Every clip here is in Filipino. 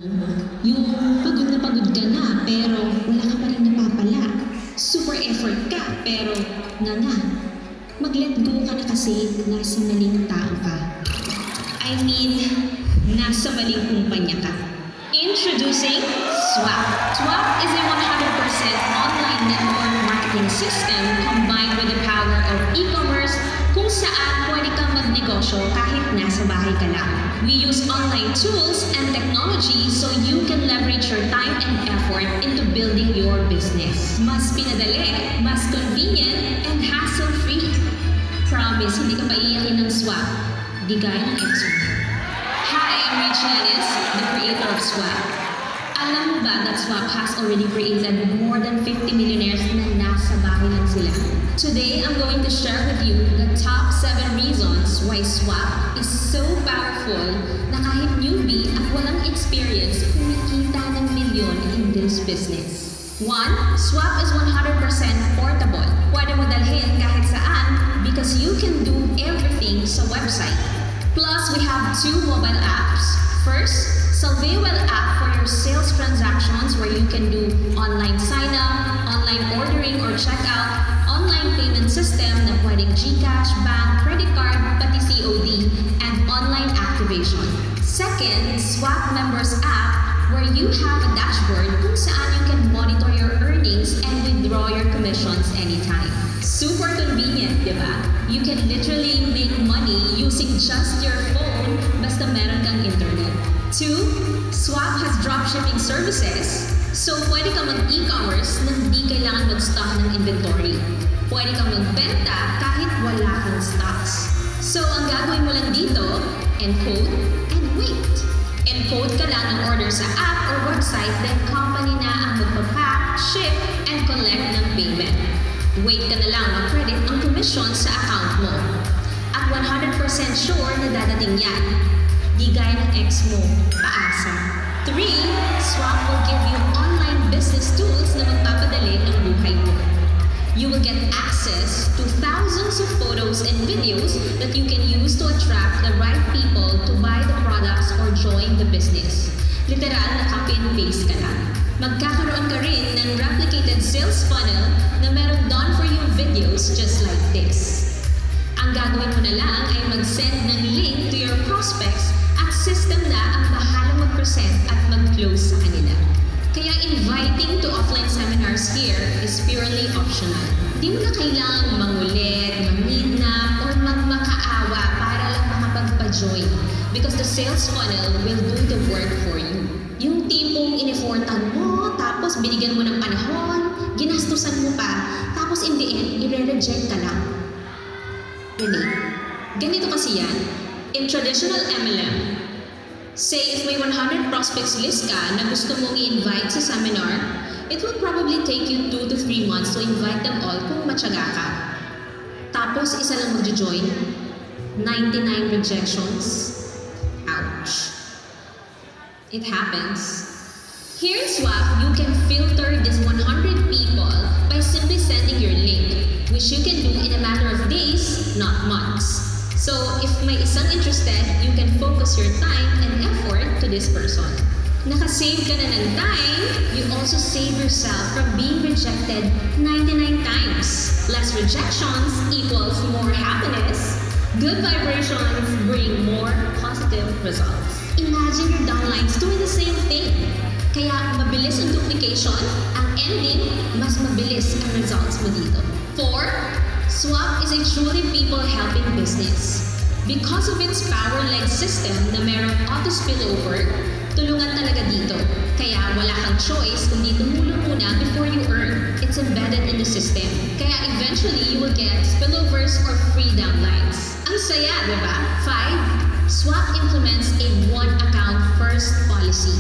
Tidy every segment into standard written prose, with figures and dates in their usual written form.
Yung pagod ka na pero wala ka pa rin napapala. Super effort ka pero nga. Mag-let go ka na kasi nasa maling tao ka. I mean, nasa maling kumpanya ka. Introducing Swap. Swap is a 100% online network marketing system combined with the power of e-commerce kung saan pwede kang magnegosyo kahit nasa bahay ka lang. We use online tools and technology so you can leverage your time and effort into building your business. Mas pinadali, mas convenient, and hassle-free. Promise, hindi ka paiyakin ng Swap. Di gaya ng ex mo. Hi, I'm Rachel Ennis, the creator of Swap. Alam mo ba that Swap has already created more than 50 millionaires na nasa bahay lang sila? Today, I'm going to share with you the top 7 reasons why Swap is so powerful na kahit newbie at walang experience, kumikita ng milyon in this business. 1. Swap is 100% portable. Pwede mo dalhin kahit saan because you can do everything sa website. Plus, we have 2 mobile apps. First, Salvewell app for your sales transactions where you can do online sign-up, online ordering or checkout, online payment system na pwedeng GCash, bank, credit card, pati COD, and online activation. Second, Swap Members app where you have a dashboard kung saan you can monitor your earnings and withdraw your commissions anytime. Super convenient, di ba? You can literally make money using just your phone basta meron kang internet. 2. Swap has dropshipping services. So, pwede ka mag-e-commerce na hindi kailangan mag-stock ng inventory. Pwede kang magbenta kahit wala kang stocks. So, ang gagawin mo lang dito, encode and wait. Encode ka lang ng order sa app or website, then company na ang magpapack, ship, and collect ng payment. Wait ka na lang mag-credit ang commission sa account mo. At 100% sure na dadating yan. Di gaya ng ex mo, paasa. 3. Swap will give you online business tools na magpapadali ng buhay mo. You will get access to thousands of photos and videos that you can use to attract the right people to buy the products or join the business. Literal na copy and paste ka lang. Magkakaroon ka rin ng replicated sales funnel na merong done for you videos just like this. Ang gagawin mo na lang ay mag-send ng link to your prospects at system na ang bahalang mag-present at mag-close sa kanila. Kaya inviting to offline seminars here is purely optional. Di mo na kailangang mangulit, manginap, or magmakaawa para lang makapagpa-join because the sales funnel will do the work for you. Yung tipong in-effortan mo, tapos binigyan mo ng panahon, ginastusan mo pa, tapos in the end, i-reject ka lang. Really? Ganito kasi yan. In traditional MLM, say if may 100 prospects list ka na gusto mong i-invite sa seminar, it will probably take you 2 to 3 months to invite them all kung matyaga ka. Tapos isa lang mag-join, 99 rejections. Ouch. It happens. Here in Swap, you can filter these 100 people by simply sending your link, which you can do in a matter of days, not months. So, if may isang interested, you can focus your time and effort to this person. Nakasave ka na ng time, you also save yourself from being rejected 99 times. Less rejections equals more happiness. Good vibrations bring more positive results. Imagine your downlines doing the same thing. Kaya mabilis ang duplication, ang ending, mas mabilis ang results mo dito. 4. Swap is a truly people-helping business. Because of its power-led system na merong auto-spillover, tulungan talaga dito. Kaya wala kang choice kundi tumulong muna before you earn. It's embedded in the system. Kaya eventually, you will get spillovers or free downlines. Ang saya, diba? 5. Swap implements a one-account first policy.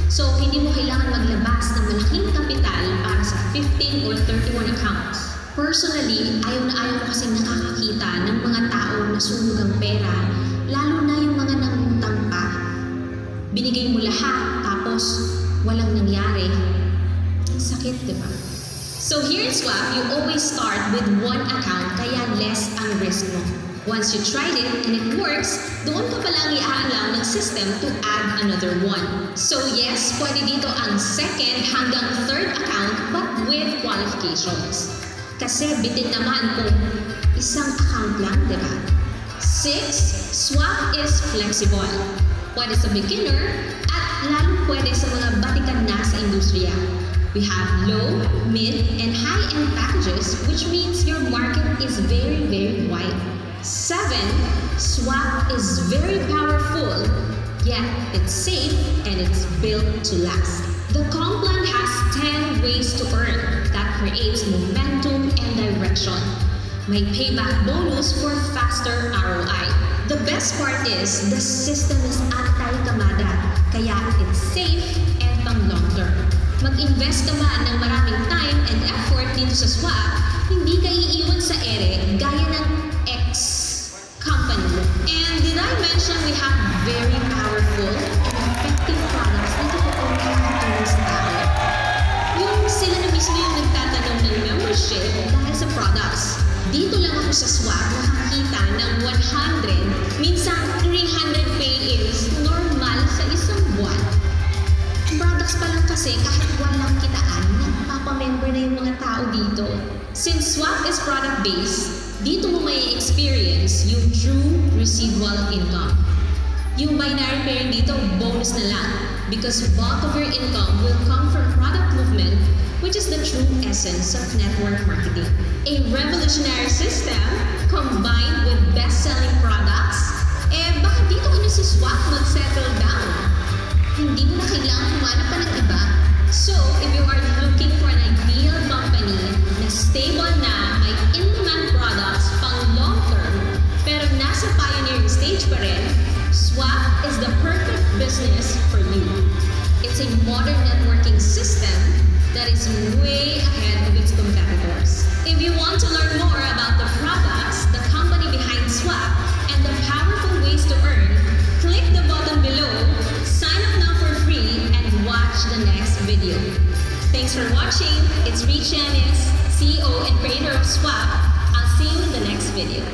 So, hindi mo kailangan maglabas ng malaking kapital para sa 15 or 31 accounts. Personally, ayaw na ayaw ko kasing nakakakita ng mga tao na sunog ang pera, lalo na yung mga nangutang pa. Binigay mo lahat, tapos walang nangyari. Ang sakit, di ba? So here in Swap, you always start with one account, kaya less ang risk mo. Once you tried it and it works, doon ka palang i-allow ng system to add another one. So yes, pwede dito ang second hanggang third account but with qualifications. Kasi bitin naman kung isang account lang, di ba? 6. Swap is flexible. Pwede sa beginner at lalo pwede sa mga batikan na sa industriya. We have low, mid, and high-end packages, which means your market is very, very wide. 7. Swap is very powerful, yet it's safe and it's built to last. The Complan has 10 ways to earn that creates momentum and direction. May payback bonus for faster ROI. The best part is the system is anti-kamada, kaya it's safe and pang long term. Mag-invest ka man ng maraming time and effort dito sa swap, hindi ka iiwan sa ere gaya ng ex-company mo. And did I mention we have very powerful and effective products na totoong nakakatulong sa tao? Yung sila na mismo yung nagtatanong ng membership dahil sa products. Dito lang ako sa swap nakakita ng 100, minsan 300 pay is normal sa isang buwan. Products pa lang kasi kahit walang kitaan, nagpapamember na yung mga tao dito. Since swap is product-based, dito mo may experience yung true residual income. Yung binary pairing dito, bonus na lang because bulk of your income will come from product movement, which is the true essence of network marketing. A revolutionary system combined with best-selling products, baka dito ka na sa swap mag-settle down. Hindi mo na kailangan humanap pa ng iba. So, if you are looking for an ideal company na stable na, may in-demand products pang long-term, pero nasa pioneering stage pa rin, Swap is the perfect business for you. It's a modern networking system that is way ahead of its competitors. If you want to learn more about the products, the company behind Swap, and the powerful ways to earn, click the button below, sign up now for free, and watch the next video. Thanks for watching. It's Rich Yanis, CEO and creator of Swap. I'll see you in the next video.